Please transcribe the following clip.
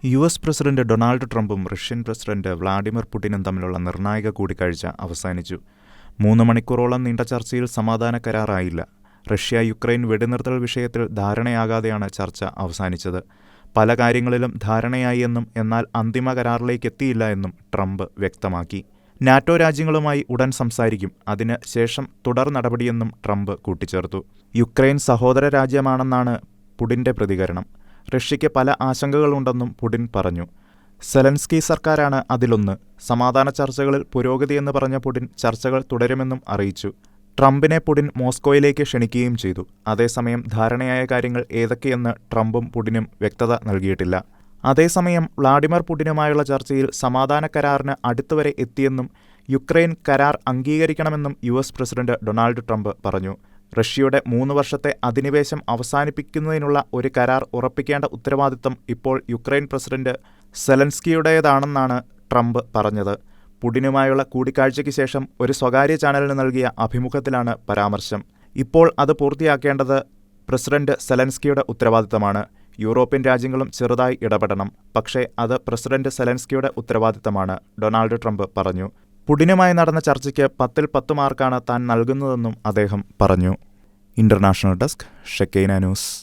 US. President Donald ട്രംപും Russian president Vladimir പുടിനും തമ്മിലുള്ള നിർണായക കൂടിക്കാഴ്ച അവസാനിച്ചു. 3 മണിക്കൂറോളം നീണ്ട ചർച്ചയിൽ സമാധാന കരാറായില്ല. റഷ്യ-യുക്രൈൻ വെടിനിർത്തൽ വിഷയത്തിൽ ധാരണയാകാതെയാണ് ചർച്ച അവസാനിച്ചത്. പല കാര്യങ്ങളിലും ധാരണയായി എന്നും എന്നാൽ അന്തിമ കരാറിലേക്കെത്തിയില്ല എന്നും ട്രംപ് വ്യക്തമാക്കി. നാറ്റോ രാജ്യങ്ങളുമായി ഉടൻ സംസാരിക്കും, അതിന് ശേഷം തുടർ നടപടിയെന്നും ട്രംപ് കൂട്ടിച്ചേർത്തു. യുക്രൈൻ സഹോദര രാജ്യമാണെന്നാണ് പുടിന്റെ പ്രതികരണം. റഷ്യയ്ക്ക് പല ആശങ്കകളുണ്ടെന്നും പുടിൻ പറഞ്ഞു. സെലൻസ്കി സർക്കാരാണ് അതിലൊന്ന്. സമാധാന ചർച്ചകളിൽ പുരോഗതിയെന്ന് പറഞ്ഞ പുടിൻ ചർച്ചകൾ തുടരുമെന്നും അറിയിച്ചു. ട്രംപിനെ പുടിൻ മോസ്കോയിലേക്ക് ക്ഷണിക്കുകയും ചെയ്തു. അതേസമയം ധാരണയായ കാര്യങ്ങൾ ഏതൊക്കെയെന്ന് ട്രംപും പുടിനും വ്യക്തത നൽകിയിട്ടില്ല. അതേസമയം വ്ളാഡിമിർ പുടിനുമായുള്ള ചർച്ചയിൽ സമാധാന കരാറിന് അടുത്തുവരെ എത്തിയെന്നും യുക്രൈൻ കരാർ അംഗീകരിക്കണമെന്നും യു.എസ്. പ്രസിഡന്റ് ഡൊണാൾഡ് ട്രംപ് പറഞ്ഞു. റഷ്യയുടെ 3 വർഷത്തെ അധിനിവേശം അവസാനിപ്പിക്കുന്നതിനുള്ള ഒരു കരാർ ഉറപ്പിക്കേണ്ട ഉത്തരവാദിത്തം ഇപ്പോൾ യുക്രൈൻ പ്രസിഡന്റ് സെലൻസ്കിയുടേതാണെന്നാണ് ട്രംപ് പറഞ്ഞത്. പുടിനുമായുള്ള കൂടിക്കാഴ്ചയ്ക്ക് ശേഷം ഒരു സ്വകാര്യ ചാനലിന് നൽകിയ അഭിമുഖത്തിലാണ് പരാമർശം. ഇപ്പോൾ അത് പൂർത്തിയാക്കേണ്ടത് പ്രസിഡന്റ് സെലൻസ്കിയുടെ ഉത്തരവാദിത്തമാണ്. യൂറോപ്യൻ രാജ്യങ്ങളും ചെറുതായി ഇടപെടണം, പക്ഷേ അത് പ്രസിഡന്റ് സെലൻസ്കിയുടെ ഉത്തരവാദിത്തമാണ്, ഡൊണാൾഡ് ട്രംപ് പറഞ്ഞു. പുടിനുമായി നടന്ന ചർച്ചയ്ക്ക് 10-ൽ 10 മാർക്കാണ് താൻ നൽകുന്നതെന്നും അദ്ദേഹം പറഞ്ഞു. International desk, Shekinah news.